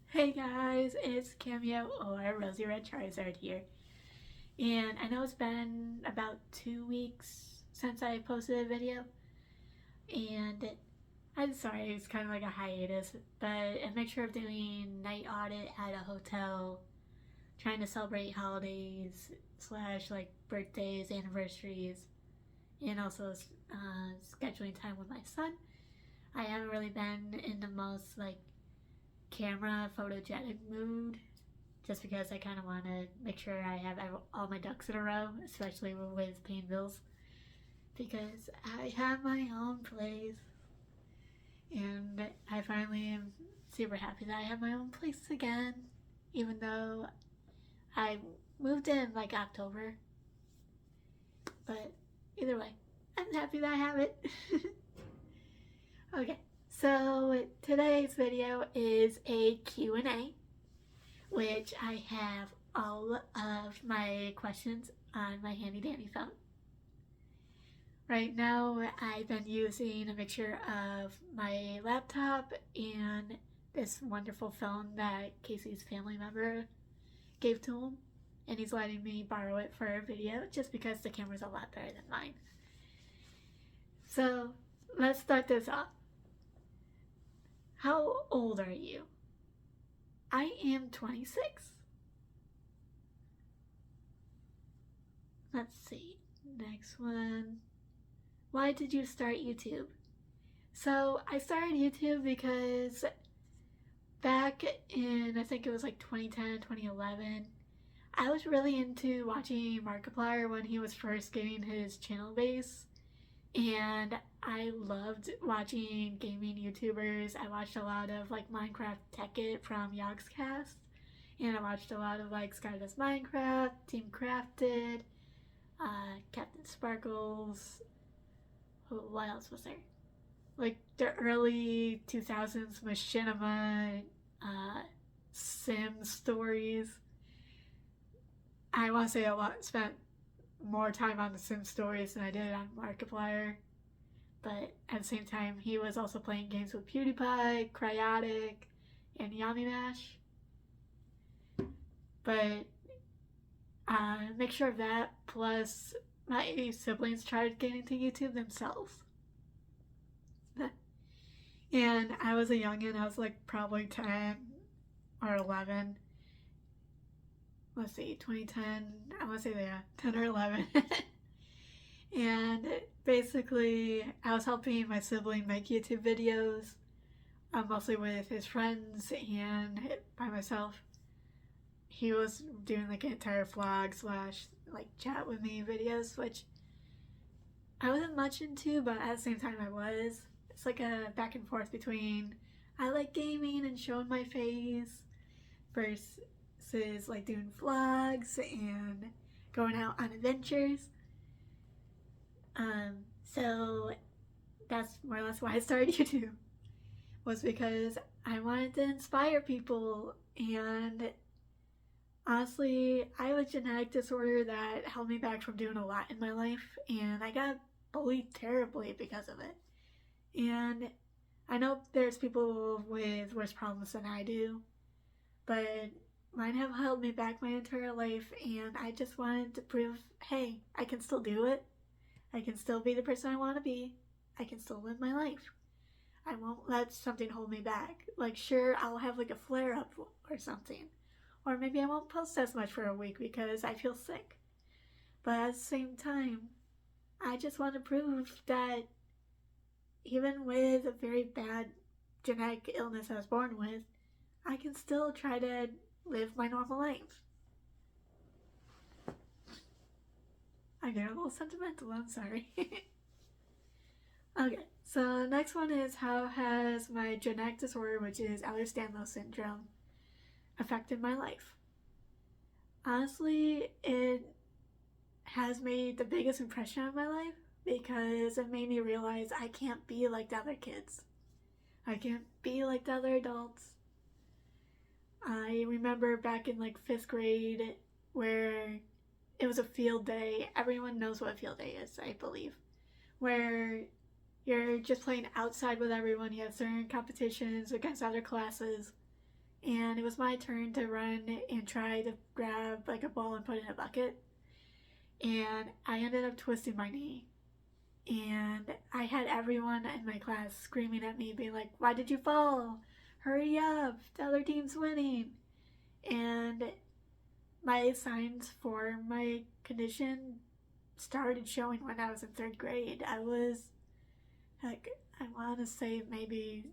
Hey guys, it's Cameo or Rosie Red Charizard here. And I know it's been about 2 weeks since I posted a video. And I'm sorry, it's kind of like a hiatus, but a mixture of doing night audit at a hotel, trying to celebrate holidays slash like birthdays, anniversaries, and also scheduling time with my son. I haven't really been in the most like camera photogenic mood just because I kind of want to make sure I have all my ducks in a row, especially with paying bills. Because I have my own place, and I finally am super happy that I have my own place again, even though I moved in like October. But either way, I'm happy that I have it. Okay, so today's video is a Q&A, which I have all of my questions on my handy dandy phone. Right now, I've been using a mixture of my laptop and this wonderful phone that Casey's family member gave to him, and he's letting me borrow it for a video just because the camera's a lot better than mine. So let's start this off. How old are you? I am 26. Let's see. Next one. Why did you start YouTube? So I started YouTube because back in, I think it was like 2010, 2011, I was really into watching Markiplier when he was first getting his channel base. And I loved watching gaming YouTubers. I watched a lot of like Minecraft Tech It from Yogscast. And I watched a lot of like Skydust Minecraft, Team Crafted, Captain Sparkles. What else was there? Like the early 2000s machinima sim stories. I want to say spent more time on the sim stories than I did on Markiplier. But at the same time, he was also playing games with PewDiePie, Cryotic, and Yami Mash. But a mixture of that plus my siblings tried getting to YouTube themselves. And I was a youngin', I was like probably 10 or 11. Let's see, 2010, I want to say, yeah, 10 or 11. And basically, I was helping my sibling make YouTube videos, mostly with his friends and by myself. He was doing like an entire vlog slash like chat with me videos, which I wasn't much into, but at the same time I was. It's like a back and forth between I like gaming and showing my face versus like doing vlogs and going out on adventures. So that's more or less why I started YouTube, was because I wanted to inspire people. And honestly, I have a genetic disorder that held me back from doing a lot in my life, and I got bullied terribly because of it. And I know there's people with worse problems than I do, but mine have held me back my entire life, and I just wanted to prove, hey, I can still do it. I can still be the person I want to be. I can still live my life. I won't let something hold me back. Like, sure, I'll have like a flare up or something. Or maybe I won't post as much for a week because I feel sick. But at the same time, I just want to prove that even with a very bad genetic illness I was born with, I can still try to live my normal life. I get a little sentimental, I'm sorry. Okay, so the next one is, how has my genetic disorder, which is Ehlers-Danlos syndrome, affected my life? Honestly, it has made the biggest impression on my life because it made me realize I can't be like the other kids. I can't be like the other adults. I remember back in like 5th grade where it was a field day. Everyone knows what a field day is, I believe. Where you're just playing outside with everyone. You have certain competitions against other classes. and it was my turn to run and try to grab like a ball and put it in a bucket, and I ended up twisting my knee. And I had everyone in my class screaming at me, being like, "Why did you fall? Hurry up, the other team's winning." And my signs for my condition started showing when I was in third grade. I was like, I want to say maybe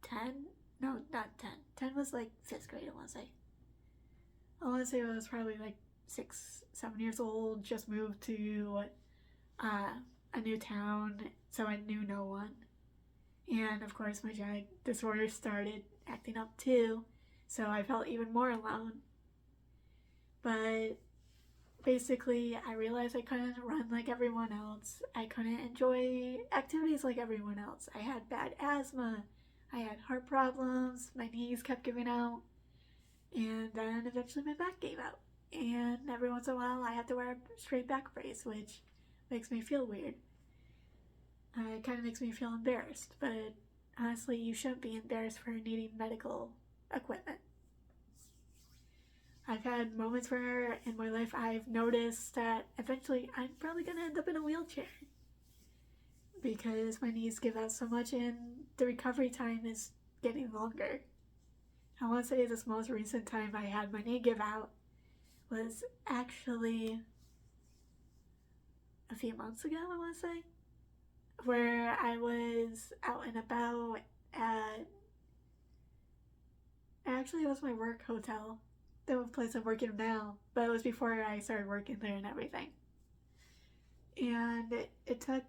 10. No, not 10. 10 was like 5th grade, I want to say. I want to say I was probably like 6, 7 years old, just moved to a new town, so I knew no one. And of course, my genetic disorder started acting up too, so I felt even more alone. But basically, I realized I couldn't run like everyone else. I couldn't enjoy activities like everyone else. I had bad asthma. I had heart problems. My knees kept giving out. And then eventually my back gave out. And every once in a while, I have to wear a straight back brace, which makes me feel weird. It kind of makes me feel embarrassed. But honestly, you shouldn't be embarrassed for needing medical equipment. I've had moments where in my life I've noticed that eventually I'm probably going to end up in a wheelchair because my knees give out so much and the recovery time is getting longer. I want to say this most recent time I had my knee give out was actually a few months ago, I want to say, where I was out and about at, actually it was my work hotel, the place I'm working now, but it was before I started working there and everything. And it took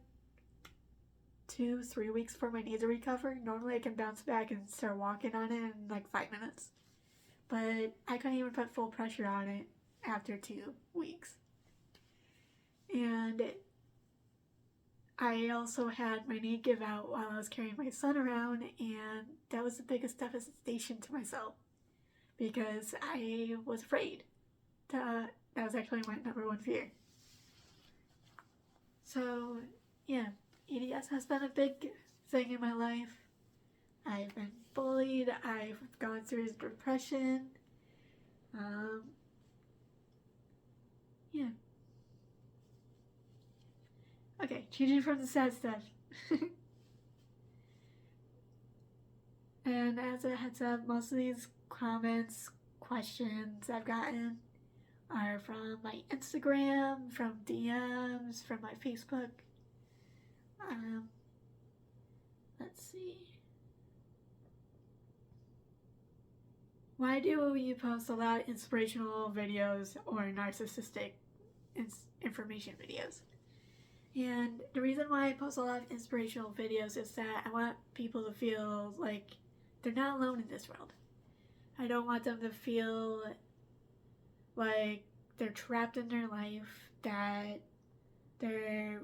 2-3 weeks for my knee to recover. Normally I can bounce back and start walking on it in like 5 minutes, but I couldn't even put full pressure on it after 2 weeks. And I also had my knee give out while I was carrying my son around, and that was the biggest devastation to myself because I was afraid. That was actually my #1 fear. So yeah, EDS has been a big thing in my life. I've been bullied. I've gone through depression. Yeah. Okay, changing from the sad stuff. And as a heads up, most of these comments, questions I've gotten are from my Instagram, from DMs, from my Facebook. Let's see. Why do you post a lot of inspirational videos or narcissistic information videos? And the reason why I post a lot of inspirational videos is that I want people to feel like they're not alone in this world. I don't want them to feel like they're trapped in their life, that their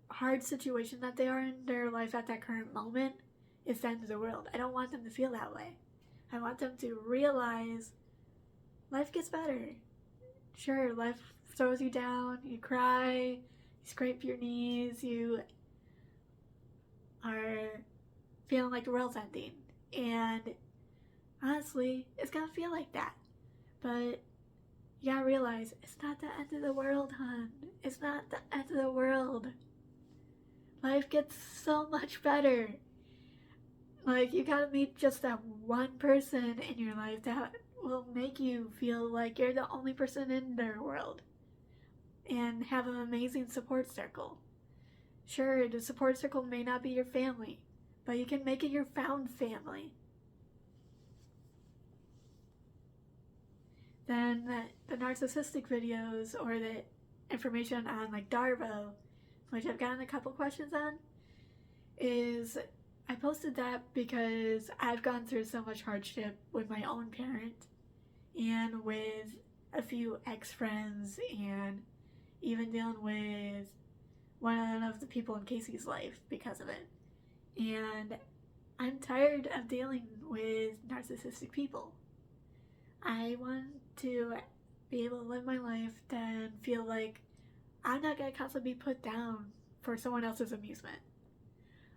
hard situation that they are in their life at that current moment is the end of the world. I don't want them to feel that way. I want them to realize life gets better. Sure, life throws you down, you cry, you scrape your knees, you are feeling like the world's ending. And honestly, it's gonna feel like that. But you gotta realize, it's not the end of the world, hon. It's not the end of the world. Life gets so much better. Like, you gotta meet just that one person in your life that will make you feel like you're the only person in their world. And have an amazing support circle. Sure, the support circle may not be your family, but you can make it your found family. Then the narcissistic videos or the information on like Darvo, which I've gotten a couple questions on, is I posted that because I've gone through so much hardship with my own parent and with a few ex-friends and even dealing with one of the people in Casey's life because of it. And I'm tired of dealing with narcissistic people. I want to be able to live my life and feel like I'm not going to constantly be put down for someone else's amusement.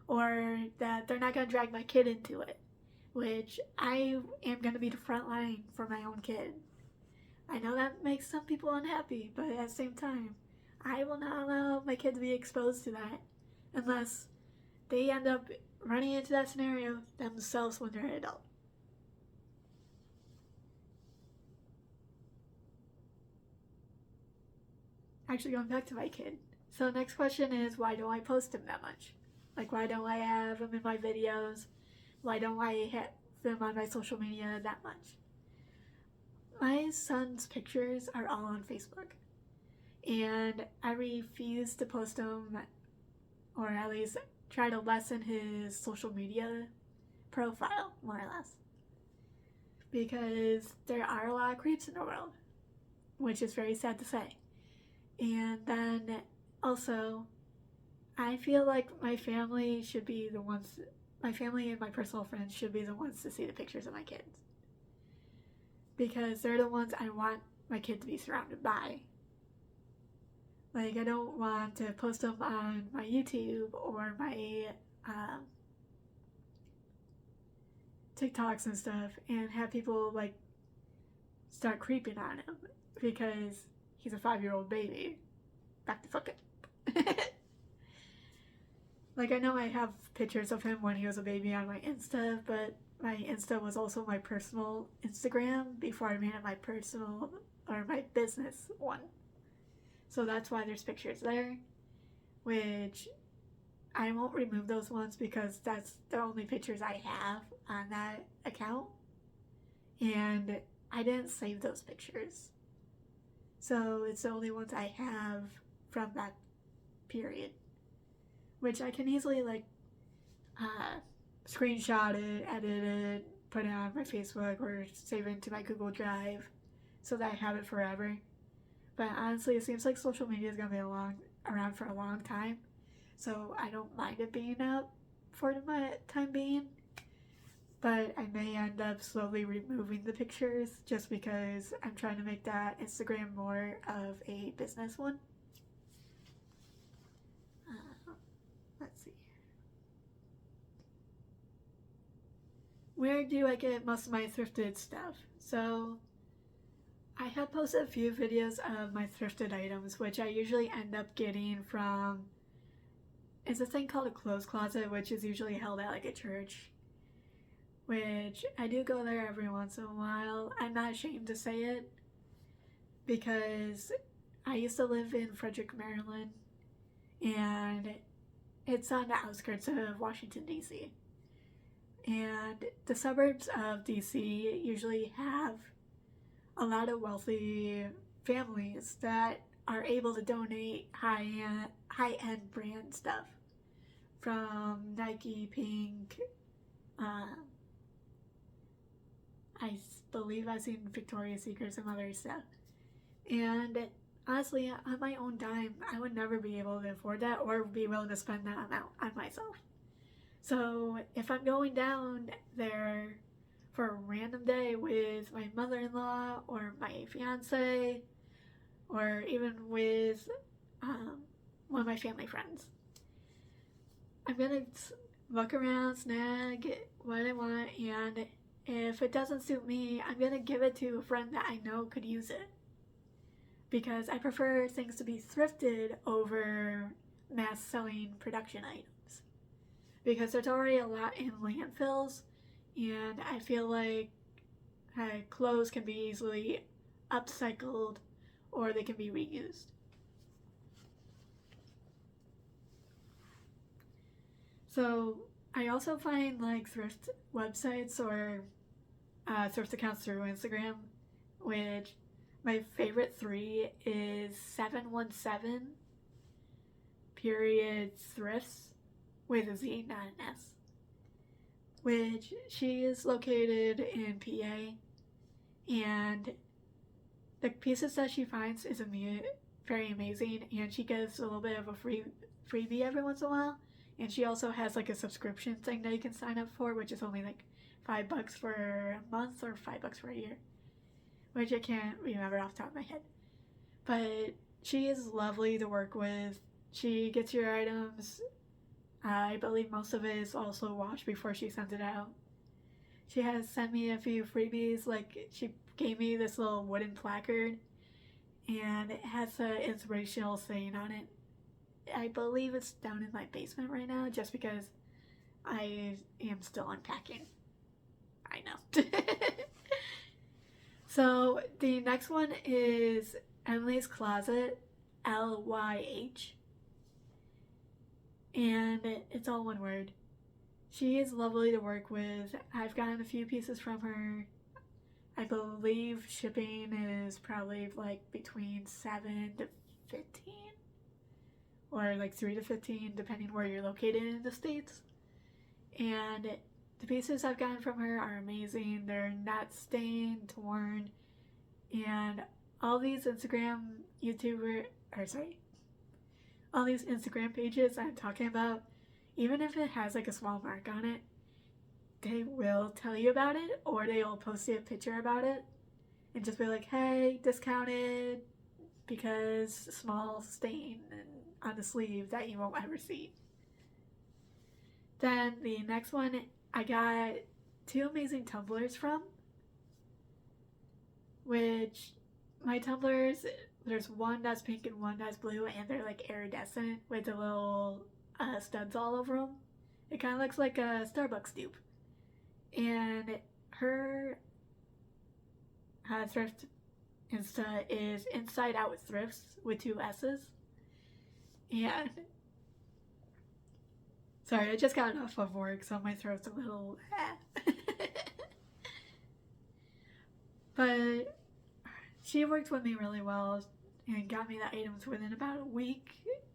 Or that they're not going to drag my kid into it. which I am going to be the front line for my own kid. I know that makes some people unhappy, but at the same time, I will not allow my kid to be exposed to that unless they end up running into that scenario themselves when they're an adult. Actually, going back to my kid. So next question is, why don't I post him that much? Like, why don't I have him in my videos? Why don't I have him on my social media that much? My son's pictures are all on Facebook, and I refuse to post them, or at least try to lessen his social media profile, more or less, because there are a lot of creeps in the world, which is very sad to say. And then also, I feel like my family should be the ones, my family and my personal friends should be the ones to see the pictures of my kids, because they're the ones I want my kid to be surrounded by. Like, I don't want to post them on my YouTube or my TikToks and stuff and have people like start creeping on him because he's a 5-year-old baby. Back to fuck it. Like, I know I have pictures of him when he was a baby on my Insta, but my Insta was also my personal Instagram before I made it my personal or my business one. So that's why there's pictures there, which I won't remove those ones because that's the only pictures I have on that account. And I didn't save those pictures. So it's the only ones I have from that period, which I can easily like screenshot it, edit it, put it on my Facebook or save it into my Google Drive so that I have it forever. But honestly, it seems like social media is going to be around for a long time, so I don't mind it being up for the time being. But I may end up slowly removing the pictures just because I'm trying to make that Instagram more of a business one. Let's see. Where do I get most of my thrifted stuff? So I have posted a few videos of my thrifted items, which I usually end up getting from, it's a thing called a clothes closet, which is usually held at like a church, which I do go there every once in a while. I'm not ashamed to say it because I used to live in Frederick, Maryland, and it's on the outskirts of Washington, D.C. And the suburbs of D.C. usually have a lot of wealthy families that are able to donate high-end brand stuff from Nike, Pink, I believe I've seen Victoria's Secret, some other stuff. And honestly, on my own dime, I would never be able to afford that or be willing to spend that amount on myself. So if I'm going down there for a random day with my mother-in-law or my fiance or even with one of my family friends, I'm gonna look around, snag what I want, and if it doesn't suit me, I'm gonna give it to a friend that I know could use it, because I prefer things to be thrifted over mass selling production items, because there's already a lot in landfills. And I feel like clothes can be easily upcycled or they can be reused. So I also find like thrift websites or thrift accounts through Instagram, which my favorite 3 is 717 period thrifts with a Z, not an S, which she is located in PA, and the pieces that she finds is very amazing, and she gives a little bit of a freebie every once in a while, and she also has like a subscription thing that you can sign up for, which is only like $5 for a month or $5 for a year, which I can't remember off the top of my head. But she is lovely to work with. She gets your items. I believe most of it is also washed before she sends it out. she has sent me a few freebies. Like, she gave me this little wooden placard, and it has an inspirational saying on it. I believe it's down in my basement right now, just because I am still unpacking. I know. So the next one is Emily's Closet, LYH, and it's all one word. She is lovely to work with. I've gotten a few pieces from her. I believe shipping is probably like between 7 to 15, or like 3 to 15, depending where you're located in the States. And the pieces I've gotten from her are amazing. They're not stained, torn, and all these Instagram all these Instagram pages I'm talking about, even if it has like a small mark on it, they will tell you about it, or they'll post you a picture about it and just be like, hey, discounted because small stain on the sleeve that you won't ever see. Then the next one, I got 2 amazing tumblers from, which my tumblers, there's one that's pink and one that's blue, and they're like iridescent with the little studs all over them. It kind of looks like a Starbucks dupe. And her thrift Insta is inside-out-thriftss with 2 S's. And sorry, I just got off of work, so my throat's a little but she worked with me really well and got me the items within about a week.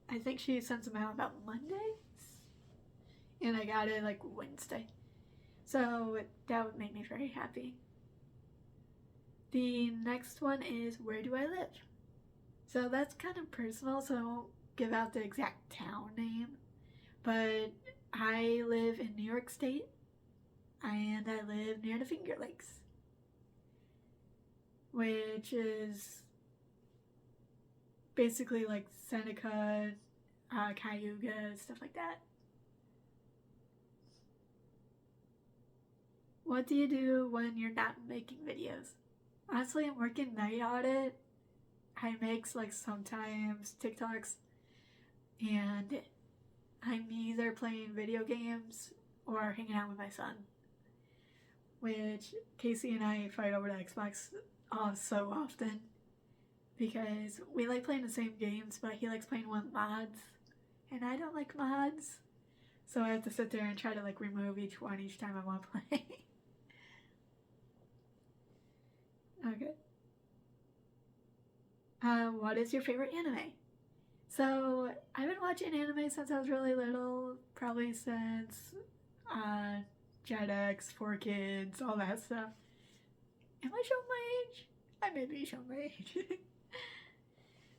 I think she sent them out about Mondays, and I got it like Wednesday. So that would make me very happy. The next one is Where Do I Live? So that's kind of personal, so I won't give out the exact town name. But I live in New York State, and I live near the Finger Lakes, which is basically like Seneca, Cayuga, stuff like that. What do you do when you're not making videos? Honestly, I'm working night audit. I make like sometimes TikToks, and I'm either playing video games or hanging out with my son, which Casey and I fight over the Xbox so often because we like playing the same games, but he likes playing one mods, and I don't like mods, so I have to sit there and try to like remove each one each time I want to play. Okay. What is your favorite anime? So, I've been watching anime since I was really little, probably since Jetix, 4Kids, all that stuff. Am I showing my age? I may be showing my age.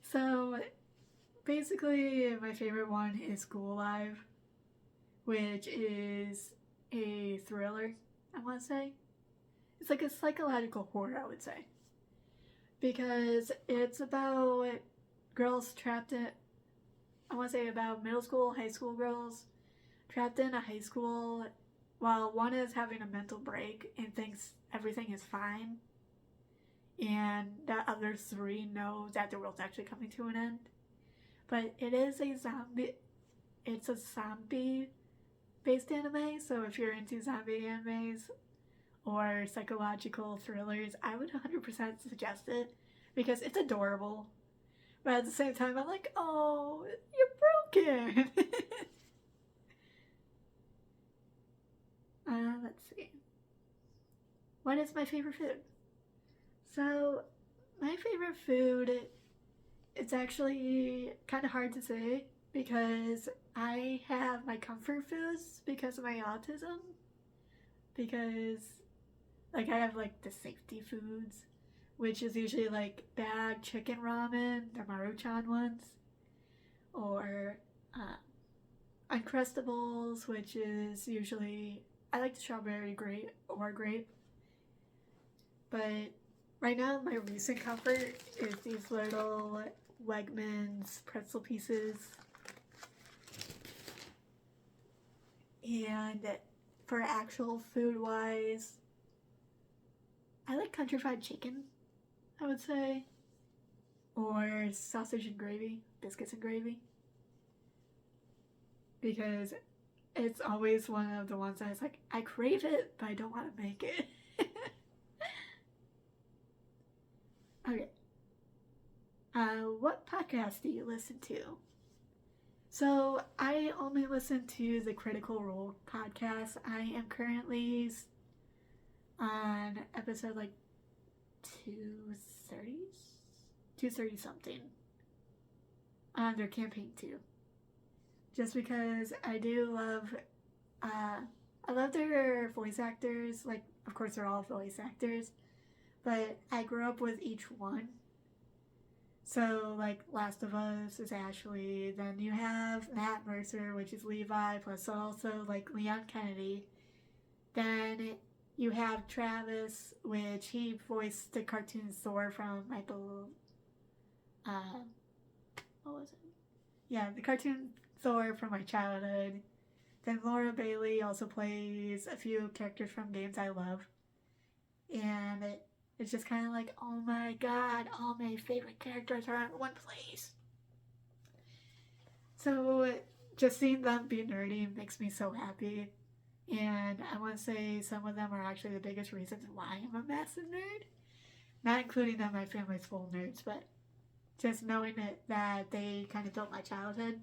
So, basically, my favorite one is School Live, which is a thriller, I want to say. It's like a psychological horror, I would say. Because it's about girls trapped in, I want to say about middle school, high school girls trapped in a high school while one is having a mental break and thinks everything is fine. And the other 3 know that the world's actually coming to an end. But it's a zombie-based anime, so if you're into zombie animes or psychological thrillers, I would 100% suggest it because it's adorable. But at the same time, I'm like, oh, you're broken. Let's see. What is my favorite food? So, my favorite food, it's actually kind of hard to say because I have my comfort foods because of my autism. Because, like, I have, like, the safety foods, which is usually, like, bagged chicken ramen, the Maruchan ones, or Uncrustables, which is usually, I like the strawberry grape or grape. But right now, my recent comfort is these little Wegmans pretzel pieces. And for actual food-wise, I like country fried chicken, I would say, or sausage and gravy, biscuits and gravy, because it's always one of the ones that is like, I crave it, but I don't want to make it. Okay. What podcast do you listen to? So I only listen to the Critical Role podcast. I am currently on episode like 230, 230 something on their campaign too. Just because I do love, I love their voice actors. Like, of course, they're all voice actors, but I grew up with each one. So, like, Last of Us is Ashley. Then you have Matt Mercer, which is Levi, plus also, like, Leon Kennedy. Then you have Travis, which he voiced the cartoon Thor from, I believe, what was it? Yeah, the cartoon Thor from my childhood. Then Laura Bailey also plays a few characters from games I love. And it's just kind of like, oh my god, all my favorite characters are in one place. So just seeing them be nerdy makes me so happy. And I want to say some of them are actually the biggest reasons why I'm a massive nerd. Not including that my family's full of nerds, but just knowing that they kind of built my childhood.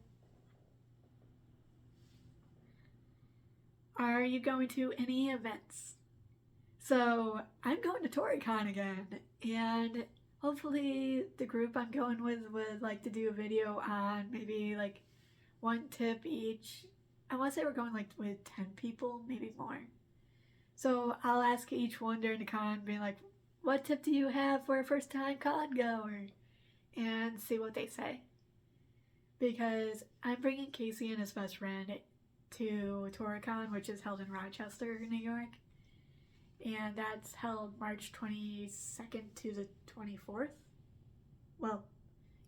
Are you going to any events? So I'm going to ToriCon again, and hopefully the group I'm going with would like to do a video on maybe like one tip each. I want to say we're going like with 10 people, maybe more. So I'll ask each one during the con, being like, what tip do you have for a first time con goer? And see what they say. Because I'm bringing Casey and his best friend to ToriCon, which is held in Rochester, New York. And that's held March 22nd to the 24th. Well,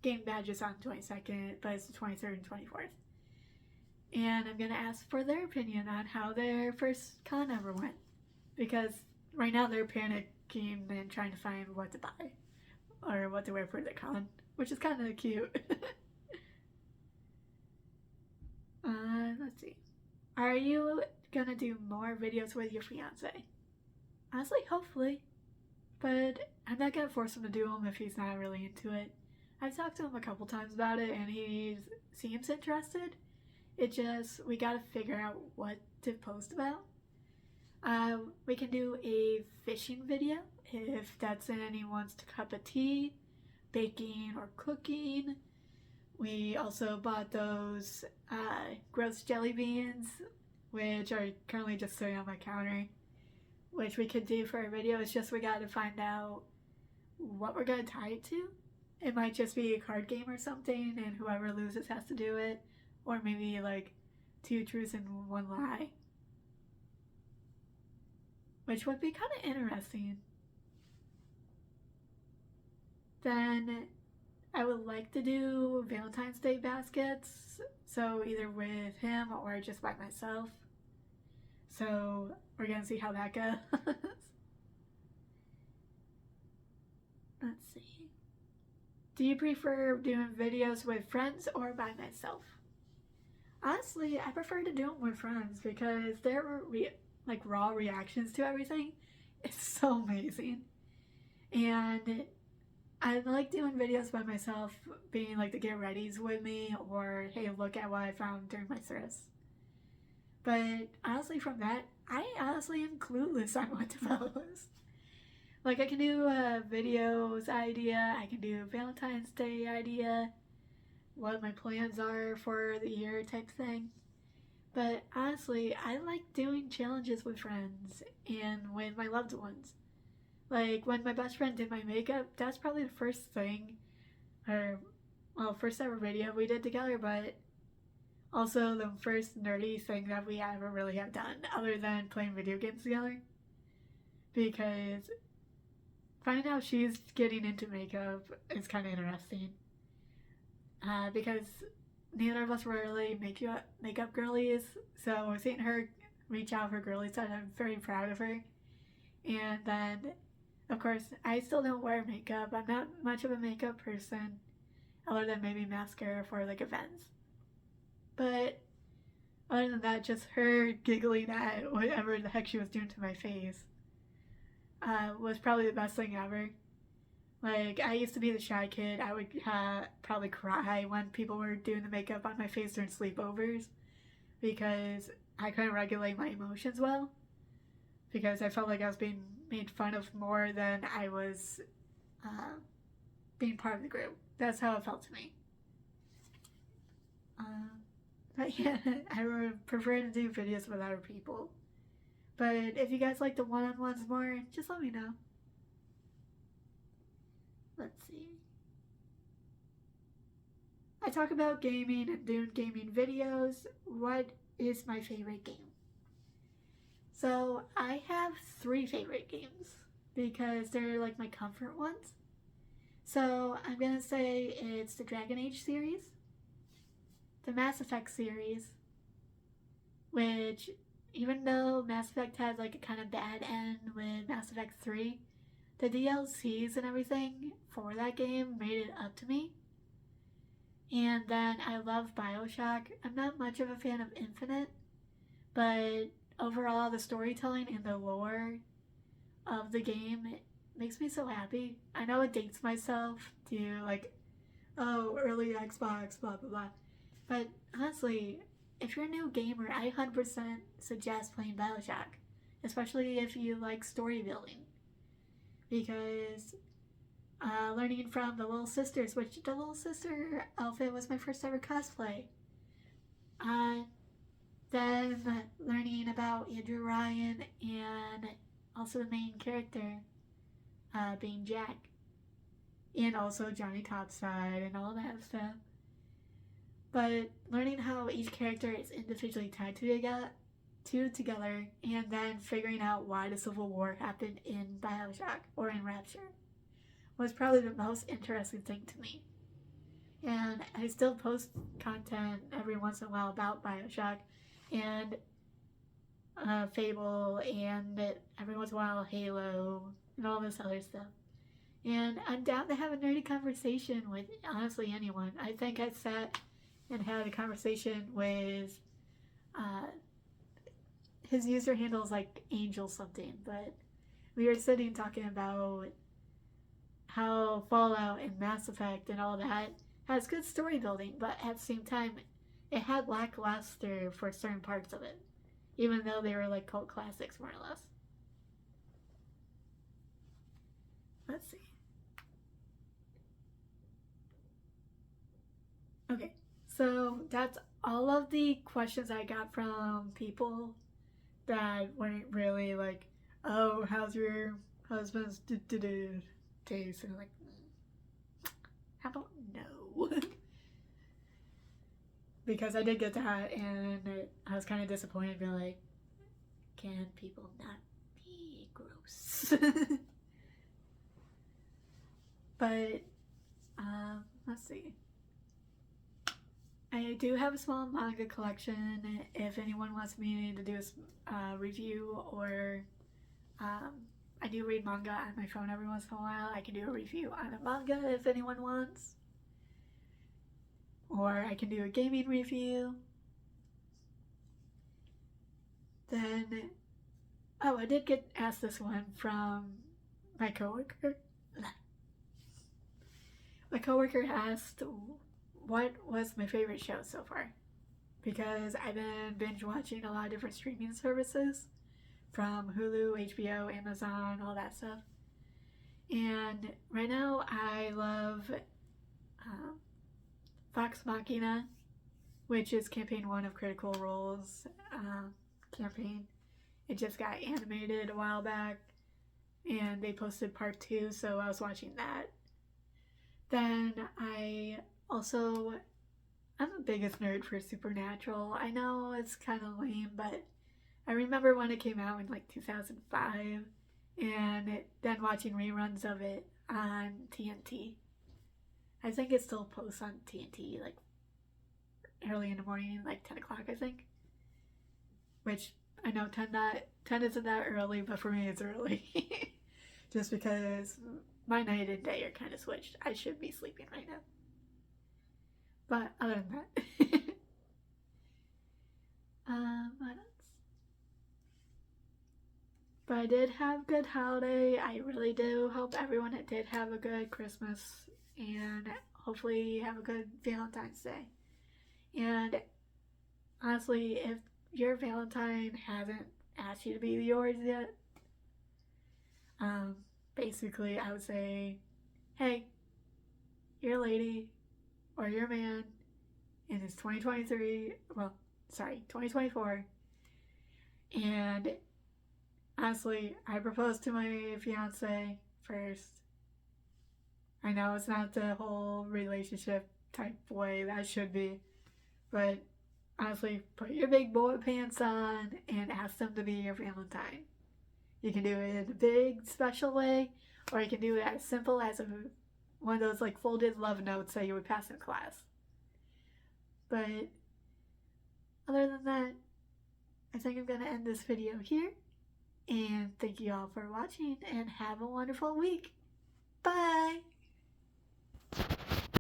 game badge is on the 22nd, but it's the 23rd and 24th. And I'm going to ask for their opinion on how their first con ever went. Because right now they're panicking and trying to find what to buy. Or what to wear for the con. Which is kind of cute. Let's see. Are you going to do more videos with your fiance? Honestly, hopefully. But I'm not going to force him to do them if he's not really into it. I've talked to him a couple times about it and he seems interested. It just, we got to figure out what to post about. We can do a fishing video if that's in anyone's cup of tea, baking or cooking. We also bought those gross jelly beans, which are currently just sitting on my counter, which we could do for a video. It's just we got to find out what we're going to tie it to. It might just be a card game or something, and whoever loses has to do it. Or maybe like 2 truths and 1 lie. Which would be kind of interesting. Then I would like to do Valentine's Day baskets. So either with him or just by myself. So we're going to see how that goes. Let's see. Do you prefer doing videos with friends or by myself? Honestly, I prefer to do them with friends because their raw reactions to everything is so amazing. And I like doing videos by myself, being like the get readies with me, or hey, look at what I found during my thrifts. But honestly, from that, I honestly am clueless on what to post. Like, I can do a videos idea, I can do a Valentine's Day idea, what my plans are for the year type thing. But honestly, I like doing challenges with friends and with my loved ones. Like, when my best friend did my makeup, that's probably the first thing, first ever video we did together, but also the first nerdy thing that we ever really have done, other than playing video games together. Because finding out she's getting into makeup is kind of interesting. Because neither of us were really makeup girlies, so seeing her reach out for girly side, I'm very proud of her. And then Of course, I still don't wear makeup. I'm not much of a makeup person, other than maybe mascara for like events. But other than that, just her giggling at whatever the heck she was doing to my face was probably the best thing ever. Like, I used to be the shy kid. I would probably cry when people were doing the makeup on my face during sleepovers because I couldn't regulate my emotions well. Because I felt like I was being made fun of more than I was being part of the group. That's how it felt to me. But yeah, I would prefer to do videos with other people. But if you guys like the one-on-ones more, just let me know. Let's see. I talk about gaming and doing gaming videos. What is my favorite game? So I have 3 favorite games because they're like my comfort ones. So I'm gonna say it's the Dragon Age series, the Mass Effect series, which even though Mass Effect had like a kind of bad end with Mass Effect 3, the DLCs and everything for that game made it up to me. And then I love Bioshock. I'm not much of a fan of Infinite, but overall the storytelling and the lore of the game makes me so happy. I know it dates myself to like, oh, early Xbox, blah, blah, blah. But honestly, if you're a new gamer, I 100% suggest playing Bioshock, especially if you like story building. Because learning from the Little Sisters, which the Little Sister outfit was my first ever cosplay. Then learning about Andrew Ryan and also the main character being Jack. And also Johnny Topside and all that stuff. But learning how each character is individually tied together and then figuring out why the Civil War happened in Bioshock or in Rapture was probably the most interesting thing to me. And I still post content every once in a while about Bioshock and Fable and every once in a while Halo and all this other stuff. And I'm down to have a nerdy conversation with honestly anyone. I think I sat and had a conversation with his user handle is like Angel something, but we were sitting talking about how Fallout and Mass Effect and all that has good story building, but at the same time it had lackluster for certain parts of it, even though they were like cult classics more or less. Let's see. Okay, so that's all of the questions I got from people that weren't really like, oh, how's your husband's taste? And I'm like, how about no? Because I did get that, and I was kind of disappointed. Be like, can people not be gross? But let's see. I do have a small manga collection. If anyone wants me to do a review, or I do read manga on my phone every once in a while, I can do a review on a manga if anyone wants. Or I can do a gaming review. Then, oh, I did get asked this one from my coworker. My coworker asked what was my favorite show so far, because I've been binge watching a lot of different streaming services from Hulu, HBO, Amazon, all that stuff. And right now I love Vox Machina, which is campaign 1 of Critical Role's campaign. It just got animated a while back, and they posted part 2, so I was watching that. Then I'm the biggest nerd for Supernatural. I know it's kind of lame, but I remember when it came out in like 2005, and then watching reruns of it on TNT. I think it still posts on TNT like early in the morning, like 10 o'clock, I think. Which I know 10 isn't that early, but for me it's early. just because my night and day are kind of switched. I should be sleeping right now. But other than that, what else? But I did have a good holiday. I really do hope everyone did have a good Christmas and hopefully have a good Valentine's Day. And honestly, if your Valentine hasn't asked you to be yours yet, basically I would say, hey, you're a lady or you're a man and it's 2023, 2024, and honestly, I proposed to my fiance first. I know it's not the whole relationship type way that should be, but honestly, put your big boy pants on and ask them to be your Valentine. You can do it in a big, special way, or you can do it as simple as one of those like folded love notes that you would pass in class. But other than that, I think I'm going to end this video here. And thank you all for watching and have a wonderful week. Bye!